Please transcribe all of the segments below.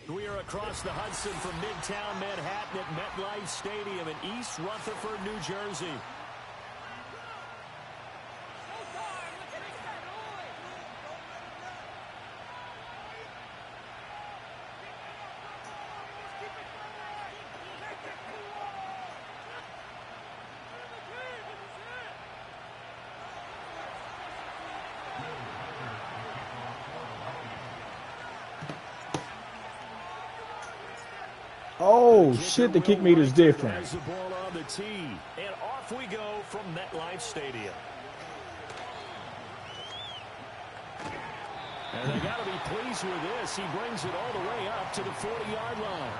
We are across the Hudson from Midtown Manhattan at MetLife Stadium in East Rutherford, New Jersey. Oh, shit, the kick meter's different. Has the ball on the tee, and off we go from MetLife Stadium. And they got to be pleased with this. He brings it all the way up to the 40-yard line.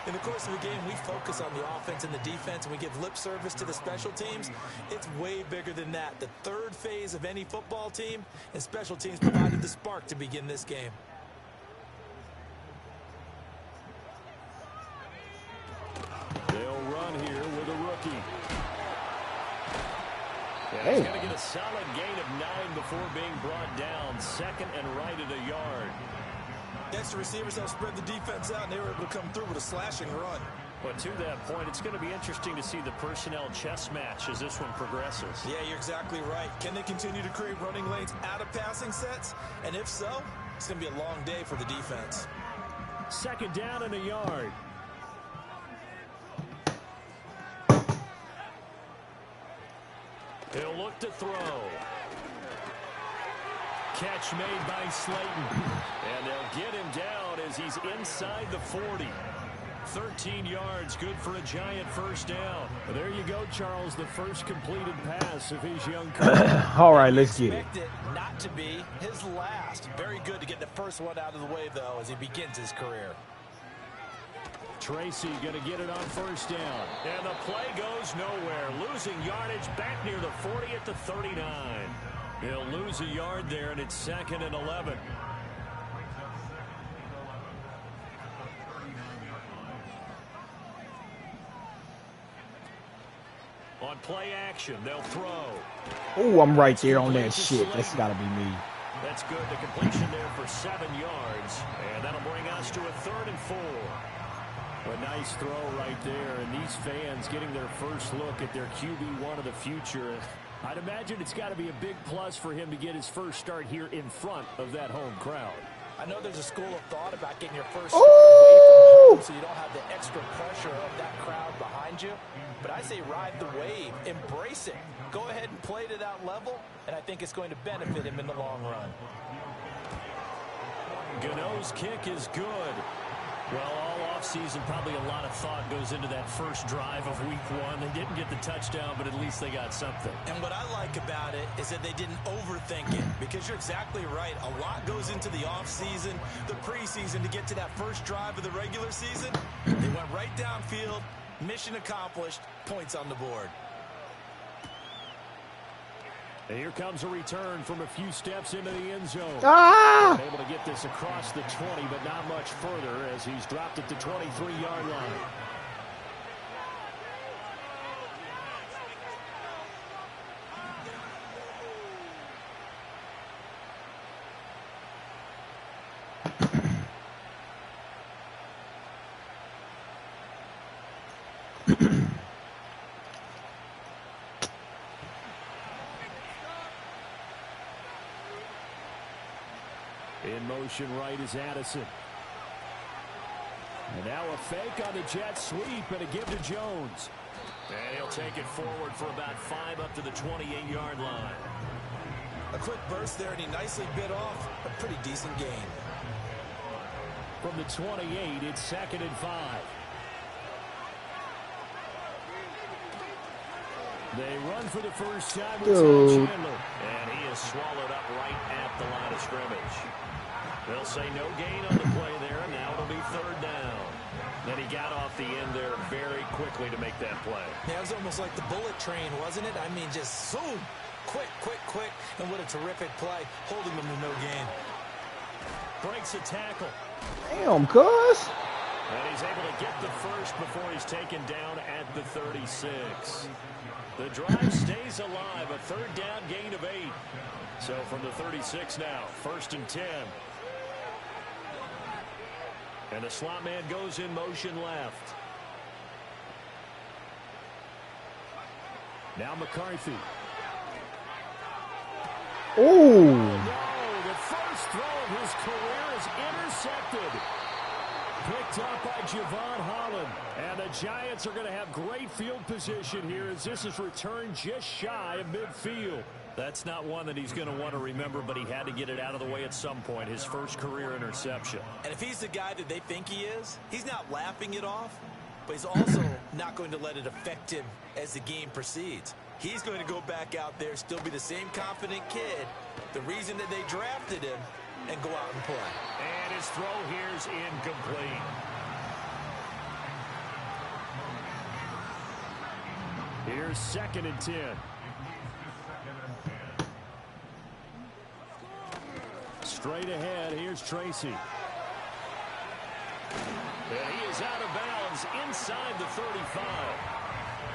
In the course of the game, we focus on the offense and the defense, and we give lip service to the special teams. It's way bigger than that. The third phase of any football team, and special teams provided the spark to begin this game. They'll run here with a rookie. Hey. He's going to get a solid gain of 9 before being brought down. Second and right at a yard. Extra receivers help spread the defense out, and they were able to come through with a slashing run. But to that point, it's going to be interesting to see the personnel chess match as this one progresses. Yeah, you're exactly right. Can they continue to create running lanes out of passing sets? And if so, it's going to be a long day for the defense. Second down and a yard. He'll look to throw. Catch made by Slayton. And they'll get him down as he's inside the 40. 13 yards, good for a giant first down. Well, there you go, Charles, the first completed pass of his young career. All right, let's get it. Expect it not to be his last. Very good to get the first one out of the way, though, as he begins his career. Tracy going to get it on first down. And the play goes nowhere. Losing yardage back near the 40 at the 39. He'll lose a yard there, and it's second and 11. On play action, they'll throw. Oh, I'm right there on that shit. That's got to be me. That's good. The completion there for 7 yards. And that'll bring us to a 3rd and 4. A nice throw right there, and these fans getting their first look at their QB1 of the future. I'd imagine it's got to be a big plus for him to get his first start here in front of that home crowd. I know there's a school of thought about getting your first start away from home so you don't have the extra pressure of that crowd behind you. But I say ride the wave, embrace it. Go ahead and play to that level, and I think it's going to benefit him in the long run. Gano's kick is good. Well, all offseason, probably a lot of thought goes into that first drive of week 1. They didn't get the touchdown, but at least they got something. And what I like about it is that they didn't overthink it, because you're exactly right. A lot goes into the offseason, the preseason, to get to that first drive of the regular season. They went right downfield, mission accomplished, points on the board. And here comes a return from a few steps into the end zone. Ah! Able to get this across the 20, but not much further as he's dropped at the 23-yard line. In motion right is Addison. And now a fake on the jet sweep and a give to Jones. And he'll take it forward for about 5 up to the 28-yard line. A quick burst there, and he nicely bit off a pretty decent gain. From the 28, it's 2nd and 5. They run for the first time with Ty Chandler. And he is swallowed up right at the line of scrimmage. They'll say no gain on the play there, and now it'll be 3rd down. Then he got off the end there very quickly to make that play. Yeah, it was almost like the bullet train, wasn't it? I mean, just zoom. Quick, quick, quick. And what a terrific play, holding them to no gain. Breaks a tackle. Damn, cuz. And he's able to get the first before he's taken down at the 36. The drive stays alive, a 3rd down gain of 8. So from the 36 now, 1st and 10. And the slot man goes in motion left. Now McCarthy. Ooh. No, the first throw of his career is intercepted. Picked up by Javon Holland. And the Giants are going to have great field position here as this is returned just shy of midfield. That's not one that he's going to want to remember, but he had to get it out of the way at some point, his first career interception. And if he's the guy that they think he is, he's not laughing it off, but he's also not going to let it affect him as the game proceeds. He's going to go back out there, still be the same confident kid, the reason that they drafted him, and go out and play. And his throw here's incomplete. Here's 2nd and 10. Straight ahead, here's Tracy. And he is out of bounds inside the 35.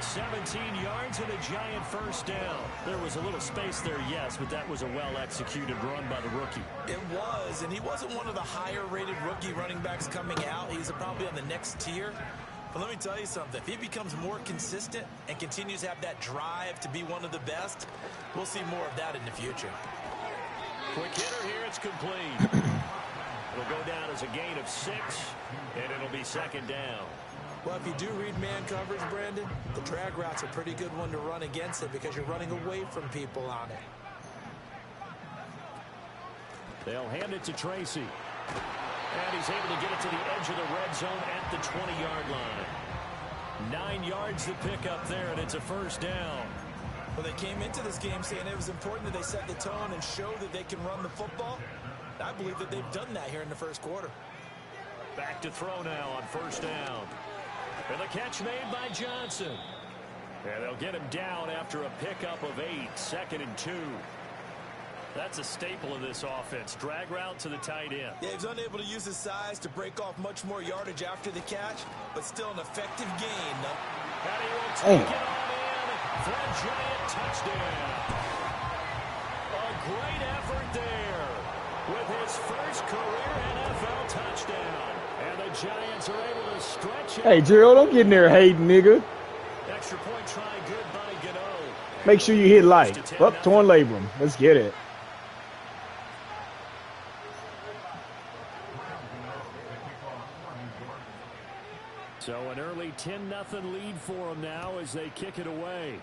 17 yards and a Giant first down. There was a little space there, yes, but that was a well-executed run by the rookie. It was, and he wasn't one of the higher-rated rookie running backs coming out. He's probably on the next tier. But let me tell you something. If he becomes more consistent and continues to have that drive to be one of the best, we'll see more of that in the future. Quick hitter here, it's complete. It'll go down as a gain of 6, and it'll be 2nd down. Well, if you do read man coverage, Brandon, the drag route's a pretty good one to run against it because you're running away from people on it. They'll hand it to Tracy. And he's able to get it to the edge of the red zone at the 20-yard line. 9 yards to pick up there, and it's a first down. Well, they came into this game saying it was important that they set the tone and show that they can run the football. I believe that they've done that here in the first quarter. Back to throw now on first down. And the catch made by Johnson. And they'll get him down after a pickup of 8, 2nd and 2. That's a staple of this offense. Drag route to the tight end. Yeah, he's unable to use his size to break off much more yardage after the catch, but still an effective gain. And he will take it on in for a Giant touchdown. A great effort there with his first career NFL touchdown. And the Giants are able to stretch it. Hey, Gerald, don't get in there hating, nigga. Extra point try good by Gano. Make sure you hit like. Up, torn labrum. Let's get it. So an early 10-0 lead for them now as they kick it away.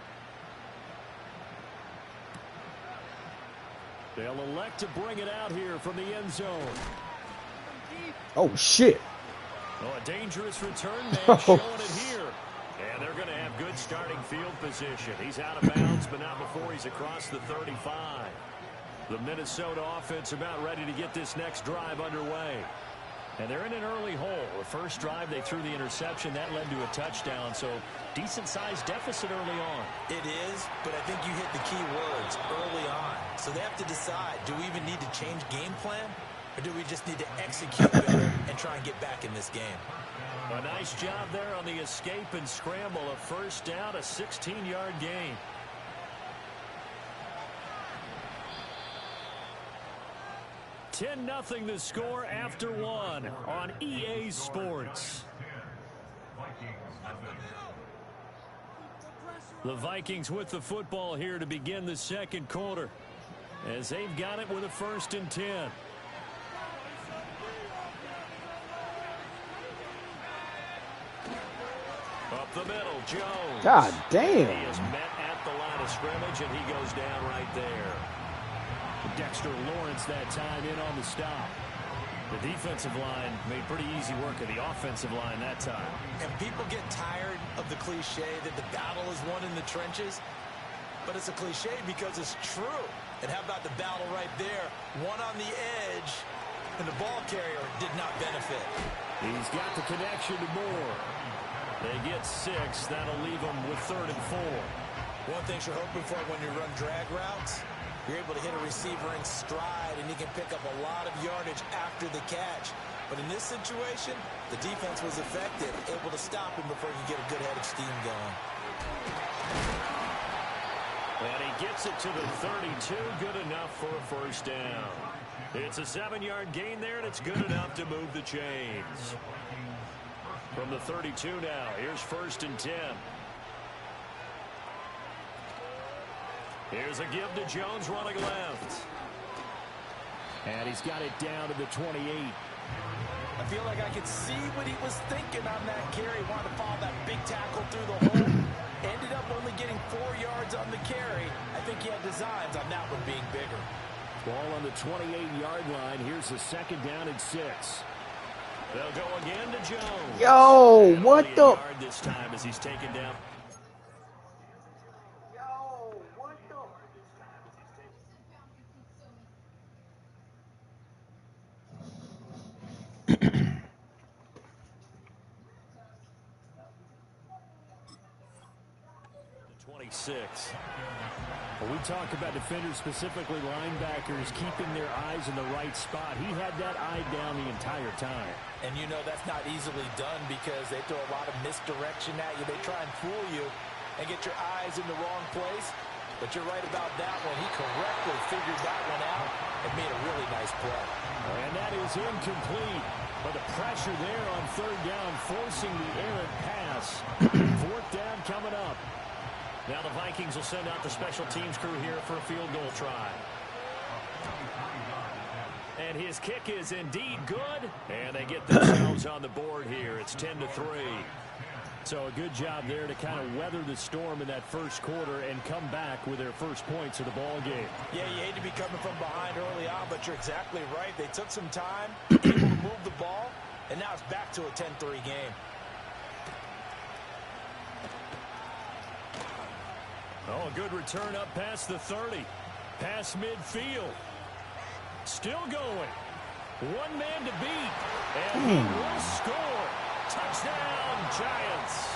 They'll elect to bring it out here from the end zone. Oh, shit. Oh, a dangerous return man showing it here. And they're going to have good starting field position. He's out of bounds, but not before he's across the 35. The Minnesota offense about ready to get this next drive underway. And they're in an early hole. The first drive, they threw the interception. That led to a touchdown. So decent-sized deficit early on. It is, but I think you hit the key words early on. So they have to decide, do we even need to change game plan? Or do we just need to execute better and try and get back in this game? A nice job there on the escape and scramble. A first down, a 16-yard gain. $10-0 the score after 1 on EA Sports. The Vikings with the football here to begin the second quarter as they've got it with a 1st and 10. Up the middle, Jones. God damn. He is met at the line of scrimmage, and he goes down right there. Dexter Lawrence that time in on the stop. The defensive line made pretty easy work of the offensive line that time. And people get tired of the cliche that the battle is won in the trenches. But it's a cliche because it's true. And how about the battle right there? One on the edge, and the ball carrier did not benefit. He's got the connection to Moore. They get 6. That'll leave them with 3rd and 4. One thing you're hoping for when you run drag routes, you're able to hit a receiver in stride, and he can pick up a lot of yardage after the catch. But in this situation, the defense was effective, able to stop him before he could get a good head of steam going. And he gets it to the 32. Good enough for a first down. It's a 7-yard gain there, and it's good enough to move the chains. From the 32 now, here's 1st and 10. Here's a give to Jones running left. And he's got it down to the 28. I feel like I could see what he was thinking on that carry. Wanted to follow that big tackle through the hole. Ended up only getting 4 yards on the carry. I think he had designs on that one being bigger. Ball on the 28-yard line. Here's the 2nd down and 6. They'll go again to Jones. Yo, what the? This time as he's taken down. Well, we talk about defenders, specifically linebackers, keeping their eyes in the right spot. He had that eye down the entire time. And you know that's not easily done because they throw a lot of misdirection at you. They try and fool you and get your eyes in the wrong place. But you're right about that one. He correctly figured that one out and made a really nice play. And that is incomplete. But the pressure there on 3rd down, forcing the errant pass. 4th down coming up. Now the Vikings will send out the special teams crew here for a field goal try. And his kick is indeed good. And they get themselves on the board here. It's 10-3. So a good job there to kind of weather the storm in that first quarter and come back with their first points of the ball game. Yeah, you hate to be coming from behind early on, but you're exactly right. They took some time, able to move the ball, and now it's back to a 10-3 game. Oh, a good return up past the 30. Past midfield. Still going. One man to beat. And he will score. Touchdown, Giants.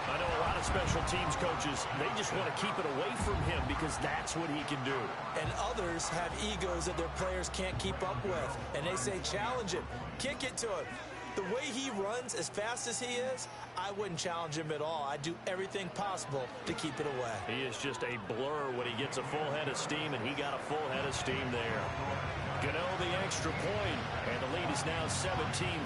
I know a lot of special teams coaches, they just want to keep it away from him because that's what he can do. And others have egos that their players can't keep up with. And they say, challenge him. Kick it to him. The way he runs as fast as he is, I wouldn't challenge him at all. I'd do everything possible to keep it away. He is just a blur when he gets a full head of steam, and he got a full head of steam there. Gano the extra point, and the lead is now 17-3.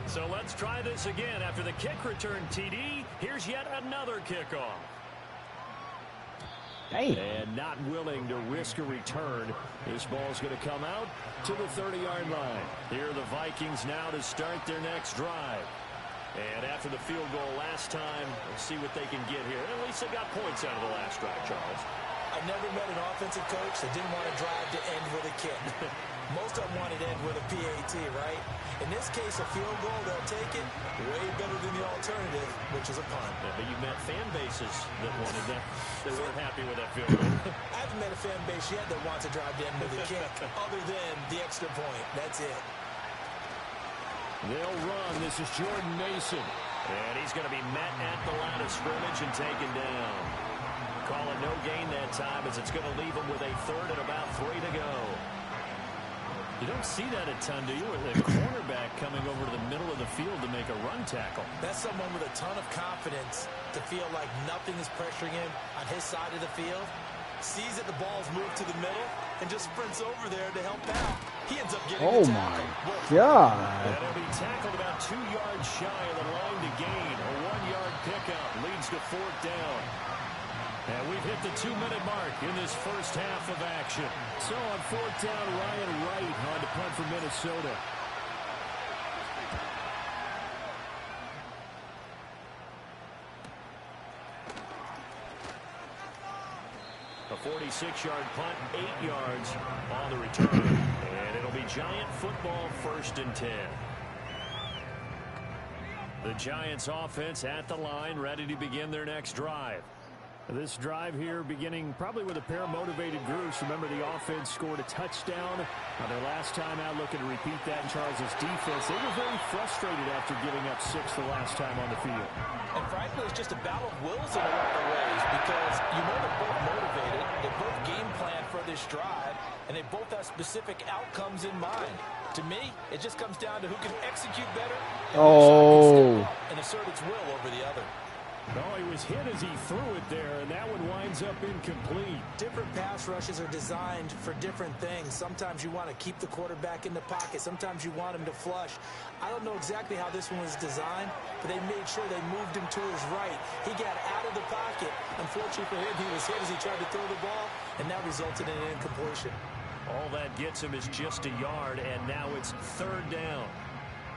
So let's try this again. After the kick return TD, here's yet another kickoff. Damn. And not willing to risk a return. This ball's going to come out to the 30-yard line. Here are the Vikings now to start their next drive. And after the field goal last time, let's see what they can get here. At least they got points out of the last drive, Charles. I've never met an offensive coach that didn't want to drive to end with a kick. Most of them wanted to end with a PAT, right? In this case, a field goal, they'll take it way better than the alternative, which is a punt. Yeah, but you met fan bases that wanted that. They weren't happy with that field goal. I haven't met a fan base yet that wants to drive to end with a kick, other than the extra point. That's it. They'll run. This is Jordan Mason. And he's going to be met at the line of scrimmage and taken down. Call it no gain that time as it's going to leave him with a 3rd and about 3 to go. You don't see that a ton, do you? With a cornerback coming over to the middle of the field to make a run tackle. That's someone with a ton of confidence to feel like nothing is pressuring him on his side of the field. Sees that the ball's moved to the middle and just sprints over there to help out. He ends up getting the tackle. My God. And he'll be tackled about 2 yards shy of the line to gain. A 1-yard pickup leads to 4th down. And we've hit the 2-minute mark in this first half of action. So on 4th down, Ryan Wright on to punt for Minnesota. A 46-yard punt, 8 yards on the return. And it'll be Giant football, 1st and 10. The Giants offense at the line, ready to begin their next drive. This drive here beginning probably with a pair of motivated groups. Remember, the offense scored a touchdown their last time out, looking to repeat that in Charles' defense. They were very frustrated after giving up 6 the last time on the field. And frankly, it's just a battle of wills in a lot of ways because you know they're both motivated. They both game plan for this drive. and they both have specific outcomes in mind. To me, it just comes down to who can execute better and assert its will over the other. Oh, he was hit as he threw it there, and that one winds up incomplete. Different pass rushes are designed for different things. Sometimes you want to keep the quarterback in the pocket. Sometimes you want him to flush. I don't know exactly how this one was designed, but they made sure they moved him to his right. He got out of the pocket. Unfortunately for him, he was hit as he tried to throw the ball, and that resulted in an incompletion. All that gets him is just a yard, and now it's 3rd down.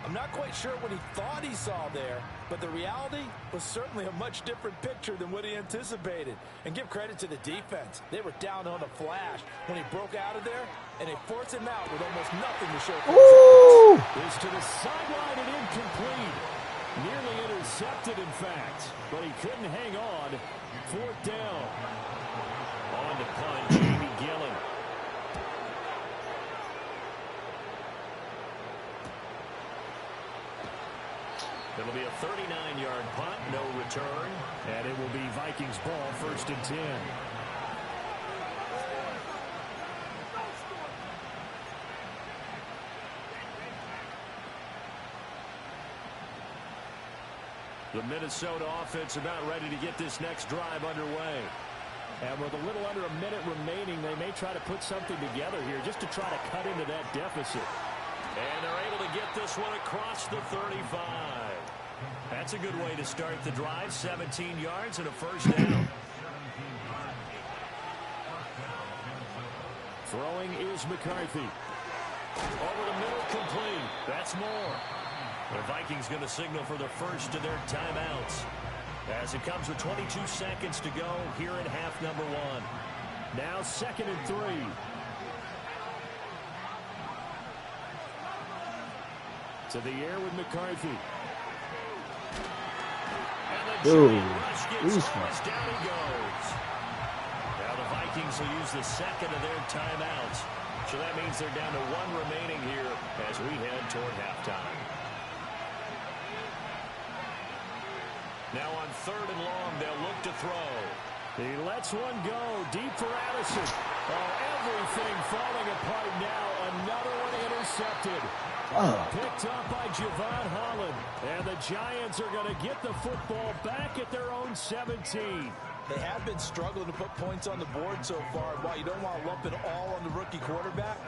I'm not quite sure what he thought he saw there, but the reality was certainly a much different picture than what he anticipated. And give credit to the defense. They were down on a flash when he broke out of there, and they forced him out with almost nothing to show for it. Is to the sideline and incomplete. Nearly intercepted, in fact, but he couldn't hang on. 4th down. On to punt, Jamie Gillen. It'll be a 39-yard punt, no return, and it will be Vikings ball, 1st and 10. The Minnesota offense about ready to get this next drive underway. And with a little under a minute remaining, they may try to put something together here just to try to cut into that deficit. And they're able to get this one across the 35. That's a good way to start the drive. 17 yards and a 1st down. Throwing is McCarthy. Over the middle, complete. That's more. The Vikings going to signal for the first of their timeouts, as it comes with 22 seconds to go here in half number 1. Now 2nd and 3. To the air with McCarthy. Dude, down he goes. Now the Vikings will use the 2nd of their timeouts. So that means they're down to 1 remaining here as we head toward halftime. Now on 3rd and long, they'll look to throw. He lets one go deep for Addison. Oh, everything falling apart now. Another one intercepted. Picked up by Javon Holland. And the Giants are going to get the football back at their own 17. They have been struggling to put points on the board so far. While you don't want to lump it all on the rookie quarterback,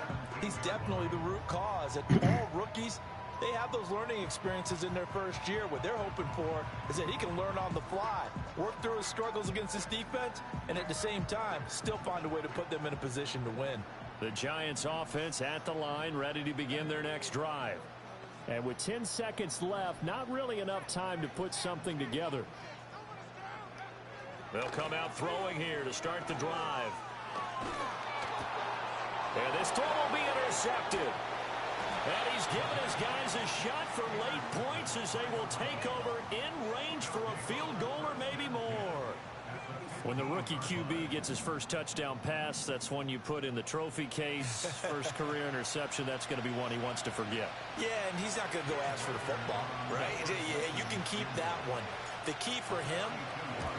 he's definitely the root cause. And all rookies, they have those learning experiences in their first year. What they're hoping for is that he can learn on the fly, work through his struggles against his defense, and at the same time, still find a way to put them in a position to win. The Giants offense at the line, ready to begin their next drive. And with 10 seconds left, not really enough time to put something together. They'll come out throwing here to start the drive. And this throw will be intercepted. And he's given his guys a shot for late points as they will take over in range for a field goal or maybe more. When the rookie QB gets his first touchdown pass, that's one you put in the trophy case. First career interception, that's going to be one he wants to forget. Yeah, and he's not going to go ask for the football, right? You can keep that one. The key for him,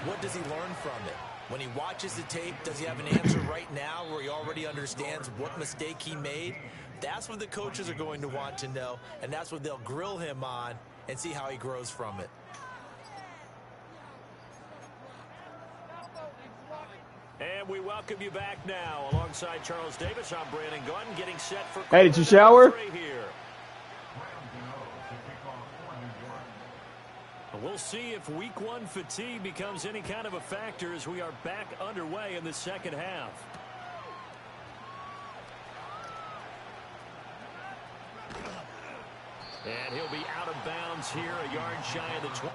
what does he learn from it? When he watches the tape, does he have an answer right now where he already understands what mistake he made? That's what the coaches are going to want to know, and that's what they'll grill him on and see how he grows from it. And we welcome you back now. Alongside Charles Davis, I'm Brandon Gunn, getting set for... Hey, did you shower? Here. We'll see if week 1 fatigue becomes any kind of a factor as we are back underway in the second half. And he'll be out of bounds here, a yard shy of the 20.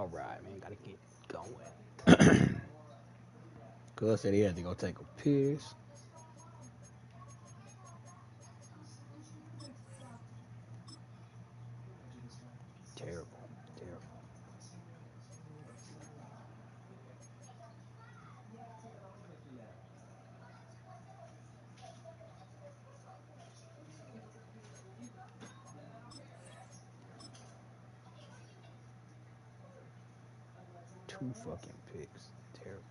All right, man. Gotta get going. Cuz said he had to go take a piss. Terrible. Terrible. Two fucking picks. Terrible.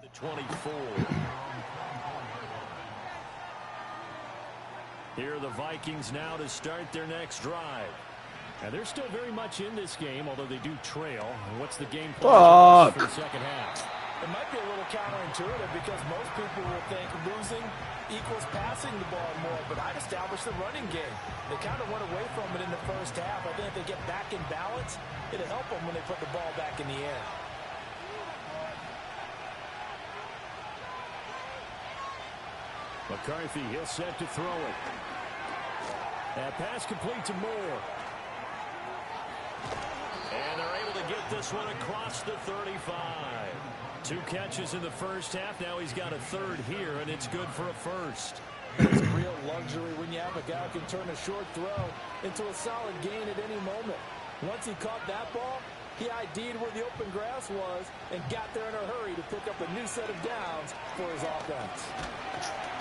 The 24. Here are the Vikings now to start their next drive. And they're still very much in this game, although they do trail. What's the game plan for the second half? It might be a little counterintuitive because most people will think losing equals passing the ball more, but I'd establish the running game. They kind of went away from it in the first half. I think if they get back in balance, it'll help them when they put the ball back in the air. McCarthy, he'll set to throw it. That pass complete to Moore. And they're able to get this one across the 35. 2 catches in the first half. Now he's got a third here, and it's good for a first. It's a real luxury when you have a guy who can turn a short throw into a solid gain at any moment. Once he caught that ball, he ID'd where the open grass was and got there in a hurry to pick up a new set of downs for his offense.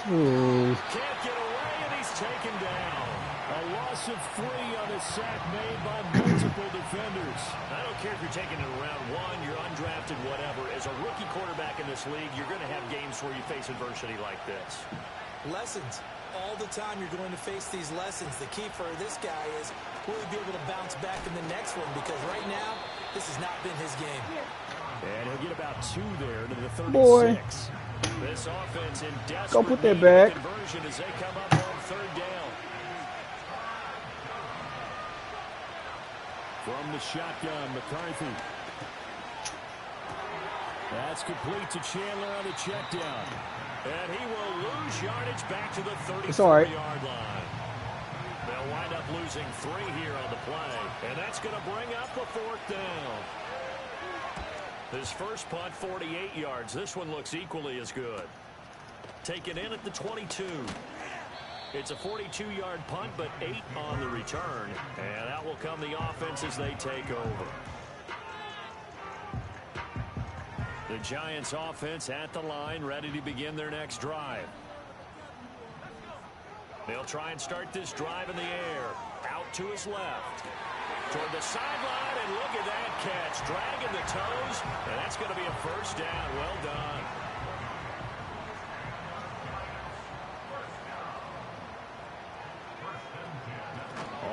Can't get away, and he's taken down. A loss of 3 on a sack made by multiple defenders. I don't care if you're taking it around 1, you're undrafted, whatever. As a rookie quarterback in this league, you're going to have games where you face adversity like this. Lessons. All the time you're going to face these lessons. The key for this guy is will he be able to bounce back in the next one? Because right now, this has not been his game. And he'll get about 2 there to the 36. Boy. This offense in desperate Go put that back. conversion as they come up on 3rd down. From the shotgun, McCarthy. That's complete to Chandler on the check down. And he will lose yardage back to the 34-yard line. They'll wind up losing 3 here on the play. And that's going to bring up a 4th down. His first punt, 48 yards. This one looks equally as good. Taken in at the 22. It's a 42-yard punt, but 8 on the return. And out will come the offense as they take over. The Giants offense at the line, ready to begin their next drive. They'll try and start this drive in the air. Out to his left. Toward the sideline, and look at that catch. Dragging the toes, and that's going to be a first down. Well done.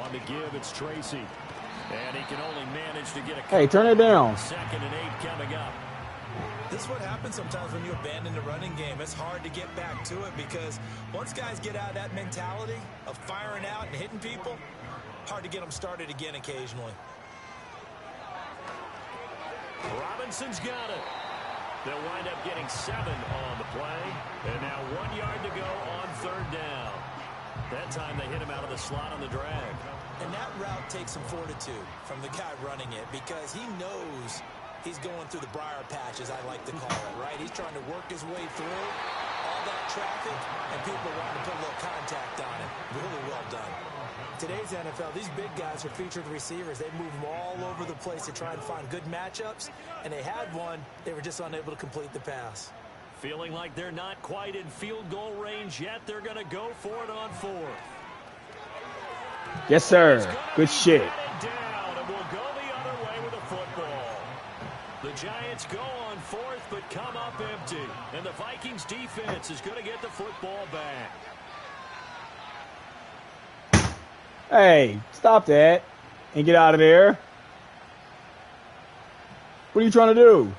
On the give, it's Tracy. And he can only manage to get a... Hey, turn it down. 2nd and 8 coming up. This is what happens sometimes when you abandon the running game. It's hard to get back to it because once guys get out of that mentality of firing out and hitting people, hard to get them started again occasionally. Robinson's got it. They'll wind up getting 7 on the play. And now 1 yard to go on 3rd down. That time they hit him out of the slot on the drag. And that route takes some fortitude from the guy running it because he knows he's going through the briar patch, as I like to call it, right? He's trying to work his way through all that traffic, and people are wanting to put a little contact on it. Really well done. Today's NFL, these big guys are featured receivers. They move them all over the place to try and find good matchups, and they had one. They were just unable to complete the pass. Feeling like they're not quite in field goal range yet. They're going to go for it on 4th. Yes, sir. Good shit. Down, and we'll go the other way with a football. The Giants go on 4th, but come up empty. And the Vikings defense is going to get the football back. Hey, stop that and get out of there. What are you trying to do?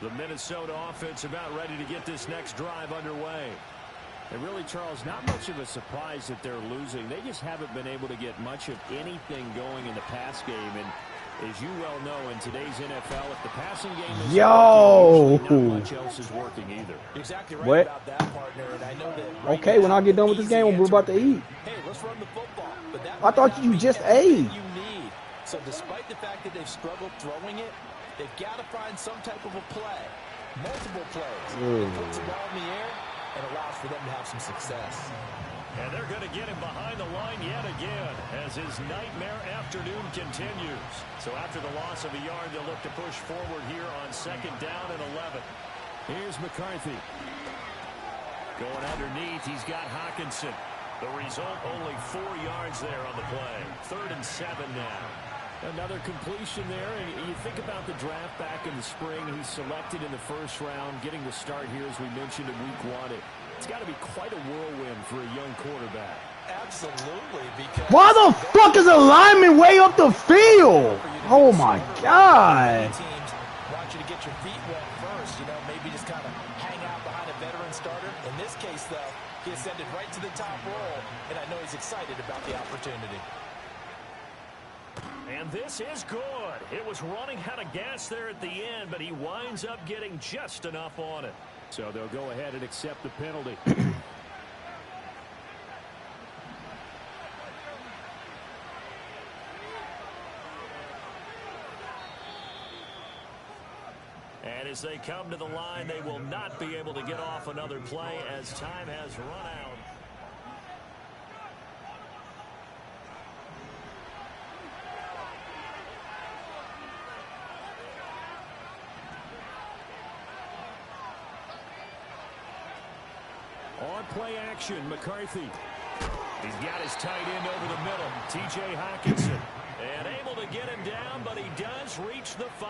The Minnesota offense about ready to get this next drive underway. And really, Charles, not much of a surprise that they're losing. They just haven't been able to get much of anything going in the pass game. And As you well know, in today's NFL, if the passing game is working, not much else is working either. You're exactly right what? about that, partner. And I know that right Okay, now, when I get done with this game, we're about to eat. Hey, let's run the football. But that I thought you just ate. you need. So despite the fact that they've struggled throwing it, they've got to find some type of a play. Multiple plays. It puts the ball in the air and allows for them to have some success. And they're going to get him behind the line yet again as his nightmare afternoon continues. So after the loss of a yard, they'll look to push forward here on 2nd down and 11. Here's McCarthy. Going underneath, he's got Hawkinson. The result, only 4 yards there on the play. 3rd and 7 now. Another completion there, and you think about the draft back in the spring. He's selected in the 1st round, getting the start here, as we mentioned, in week 1. It's got to be quite a whirlwind for a young quarterback. Absolutely, because Why the fuck is a lineman way up the field? Oh my God. teams want you to get your feet wet first, maybe just kind of hang out behind a veteran starter. In this case, though, he ascended right to the top role, and I know he's excited about the opportunity. And this is good. It was running out of gas there at the end, but he winds up getting just enough on it. So they'll go ahead and accept the penalty. And as they come to the line, they will not be able to get off another play as time has run out. On play action, McCarthy. He's got his tight end over the middle, T.J. Hawkinson. And able to get him down, but he does reach the 5.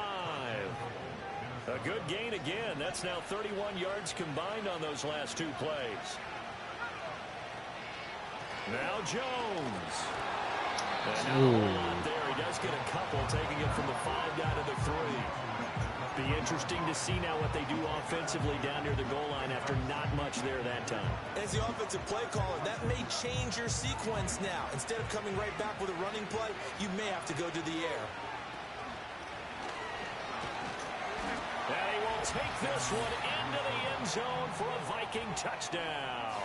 A good gain again. That's now 31 yards combined on those last 2 plays. Now Jones. And now a lot there. He does get a couple, taking it from the 5 down to the 3. Be interesting to see now what they do offensively down near the goal line after not much there that time. As the offensive play caller, that may change your sequence now. Instead of coming right back with a running play, you may have to go to the air. And he will take this one into the end zone for a Viking touchdown.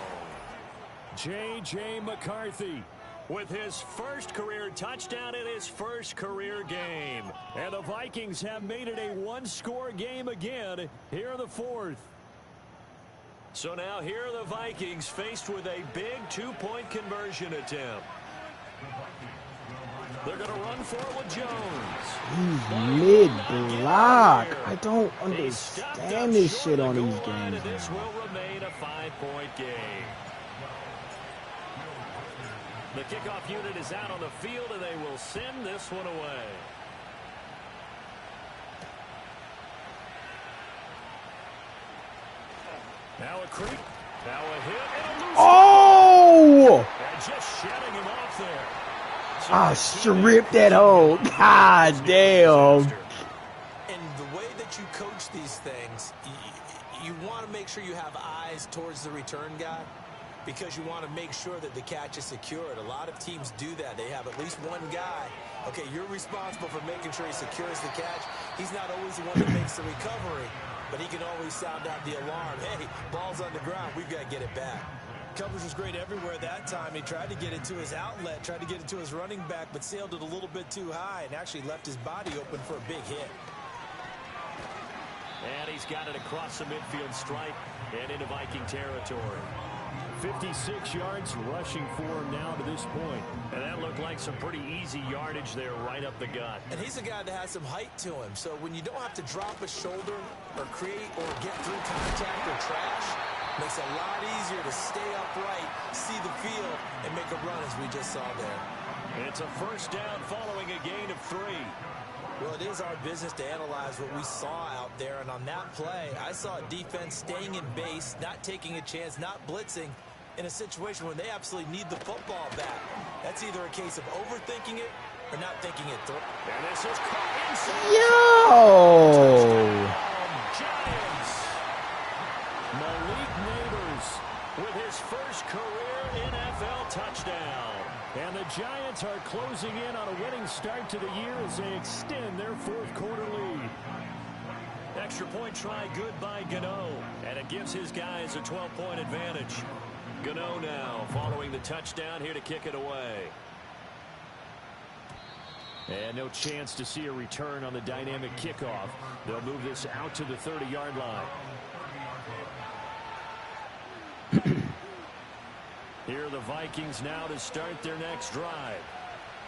J.J. McCarthy with his first career touchdown in his first career game. And the Vikings have made it a 1-score game again here in the 4th. So now here are the Vikings faced with a big 2-point conversion attempt. They're going to run for it with Jones. He's mid-block. I don't understand this shit on these games. This will remain a 5-point game. The kickoff unit is out on the field, and they will send this one away. Now a creep. Now a hit. And a loose Oh! and just shedding him off there. I stripped that hole. God damn. And the way that you coach these things, you want to make sure you have eyes towards the return guy, because you want to make sure that the catch is secured. A lot of teams do that. They have at least one guy. Okay, you're responsible for making sure he secures the catch. He's not always the one that makes the recovery, but he can always sound out the alarm. Hey, ball's on the ground. We've got to get it back. Coverage was great everywhere that time. He tried to get it to his outlet, tried to get it to his running back, but sailed it a little bit too high and actually left his body open for a big hit. And he's got it across the midfield stripe and into Viking territory. 56 yards rushing for him now to this point. And that looked like some pretty easy yardage there right up the gut. And he's a guy that has some height to him. So when you don't have to drop a shoulder or create or get through contact or trash, makes it a lot easier to stay upright, see the field, and make a run as we just saw there. It's a first down following a gain of 3. Well, it is our business to analyze what we saw out there. And on that play, I saw a defense staying in base, not taking a chance, not blitzing, in a situation where they absolutely need the football back. That's either a case of overthinking it or not thinking it through. And this is caught inside. Yo! Giants. Malik Neighbors with his first career NFL touchdown. And the Giants are closing in on a winning start to the year as they extend their fourth quarter lead. Extra point try good by Gano, and it gives his guys a 12-point advantage. Gano now following the touchdown here to kick it away. And no chance to see a return on the dynamic kickoff. They'll move this out to the 30-yard line. Here are the Vikings now to start their next drive.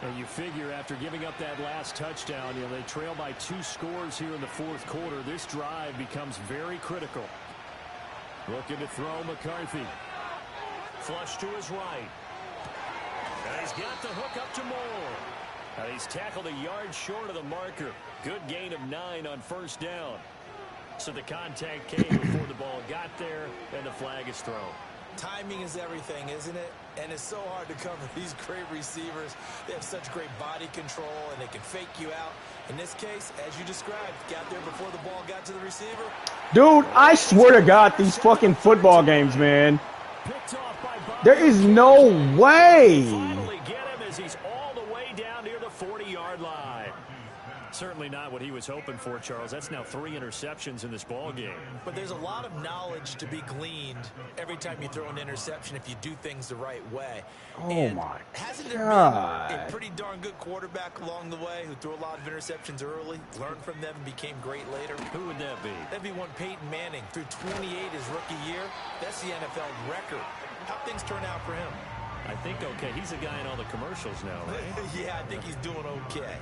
And you figure after giving up that last touchdown, they trail by 2 scores here in the fourth quarter. This drive becomes very critical. Looking to throw McCarthy. Flush to his right. And he's got the hook up to Moore. And he's tackled a yard short of the marker. Good gain of 9 on first down. So the contact came before the ball got there, and the flag is thrown. Timing is everything, isn't it? And it's so hard to cover these great receivers. They have such great body control, and they can fake you out. In this case, as you described, got there before the ball got to the receiver. Dude, I swear to God, these fucking football games, man. There is no way. Finally get him as he's all the way down near the 40-yard line. Certainly not what he was hoping for, Charles. That's now 3 interceptions in this ball game. But there's a lot of knowledge to be gleaned every time you throw an interception if you do things the right way. Oh, and my hasn't there God. been a pretty darn good quarterback along the way who threw a lot of interceptions early, learned from them, and became great later? Who would that be? That'd be one Peyton Manning. Threw 28 his rookie year. That's the NFL record. How'd things turn out for him? I think okay. He's a guy in all the commercials now, right? Yeah, I think he's doing okay.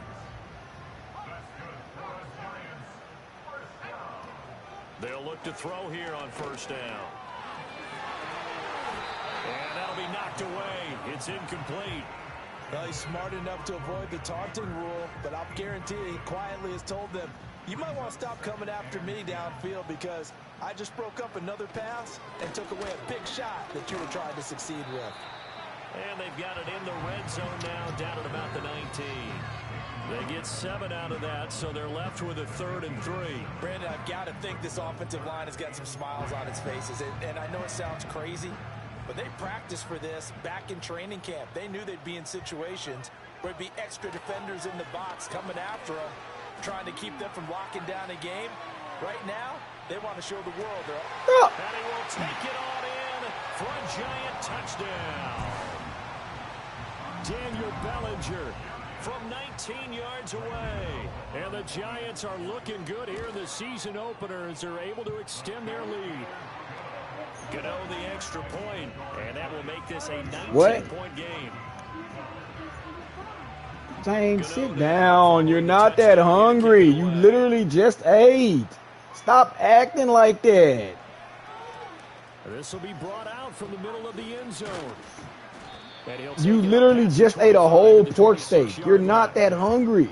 They'll look to throw here on first down. And that'll be knocked away. It's incomplete. Well, he's smart enough to avoid the taunting rule, but I'll guarantee he quietly has told them, you might want to stop coming after me downfield because I just broke up another pass and took away a big shot that you were trying to succeed with. And they've got it in the red zone now, down at about the 19. They get 7 out of that, so they're left with a 3rd and 3. Brandon, I've got to think this offensive line has got some smiles on its faces. And I know it sounds crazy, but they practiced for this back in training camp. They knew they'd be in situations where there'd be extra defenders in the box coming after them, trying to keep them from locking down a game. Right now, they want to show the world they're up. And he will take it on in for a giant touchdown. Daniel Bellinger from 19 yards away. And the Giants are looking good here in the season opener as they're able to extend their lead. Gano the extra point, and that will make this a 19-point game. Dang, sit down. You're not that hungry. You literally just ate. Stop acting like that. This will be brought out from the middle of the end zone. You literally just ate a whole pork steak. You're not that hungry.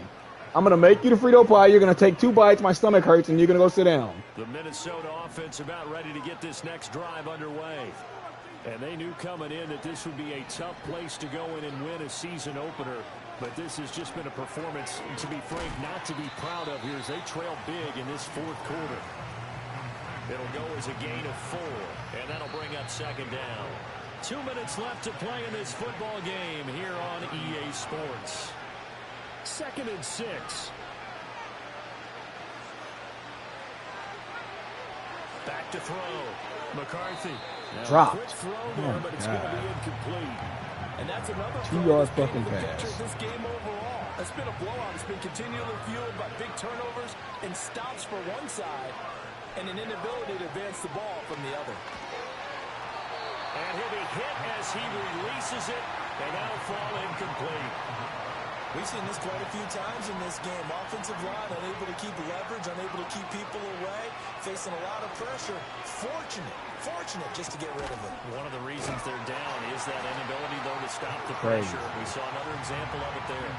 I'm going to make you the Frito pie. You're going to take 2 bites. My stomach hurts, and you're going to go sit down. The Minnesota offense about ready to get this next drive underway. And they knew coming in that this would be a tough place to go in and win a season opener. But this has just been a performance, to be frank, not to be proud of here as they trail big in this fourth quarter. It'll go as a gain of 4, and that'll bring up 2nd down. 2 minutes left to play in this football game here on EA Sports. 2nd and 6. Back to throw. McCarthy. Dropped. Quick throw there, but it's going to be incomplete. And that's another 2-yard fucking pass. This game overall. It's been a blowout. It's been continually fueled by big turnovers and stops for one side and an inability to advance the ball from the other. And he'll be hit as he releases it, and that'll fall incomplete. We've seen this quite a few times in this game. Offensive line unable to keep leverage, unable to keep people away, facing a lot of pressure. Fortunate just to get rid of it. One of the reasons they're down is that inability, though, to stop the pressure. We saw another example of it there.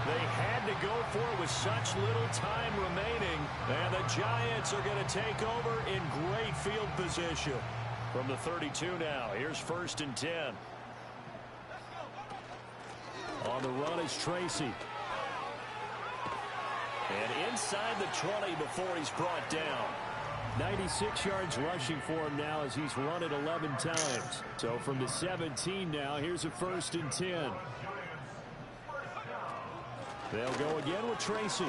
They had to go for it with such little time remaining, and the Giants are going to take over in great field position. From the 32 now, here's 1st and 10. On the run is Tracy. And inside the 20 before he's brought down. 96 yards rushing for him now as he's run it 11 times. So from the 17 now, here's a 1st and 10. They'll go again with Tracy.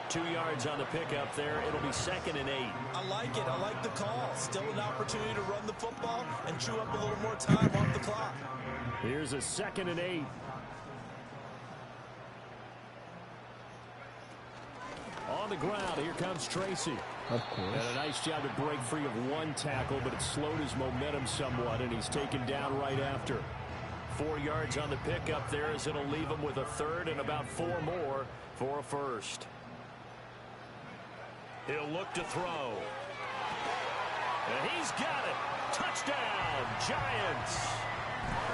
2 yards on the pickup there. It'll be 2nd and 8. I like it. I like the call. Still an opportunity to run the football and chew up a little more time off the clock. Here's a 2nd and 8. On the ground, here comes Tracy. Of course. And a nice job to break free of 1 tackle, but it slowed his momentum somewhat, and he's taken down right after. 4 yards on the pickup there as it'll leave him with a 3rd and about 4 more for a 1st. He'll look to throw. And he's got it. Touchdown, Giants.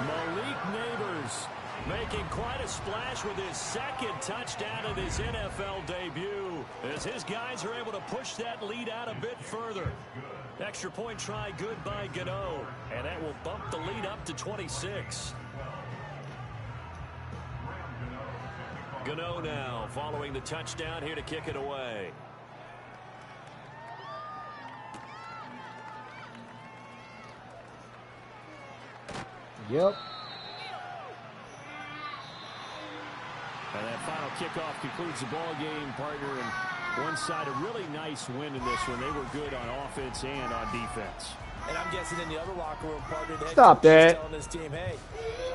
Malik Neighbors making quite a splash with his 2nd touchdown of his NFL debut as his guys are able to push that lead out a bit further. Extra point try good by Gano, and that will bump the lead up to 26. Gano now following the touchdown here to kick it away. Yep. And that final kickoff concludes the ball game, partner. And one side, a really nice win in this one. They were good on offense and on defense. And I'm guessing in the other locker room, partner, stop that. Telling this team, hey,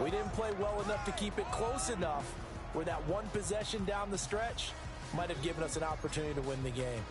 we didn't play well enough to keep it close enough where that one possession down the stretch might have given us an opportunity to win the game.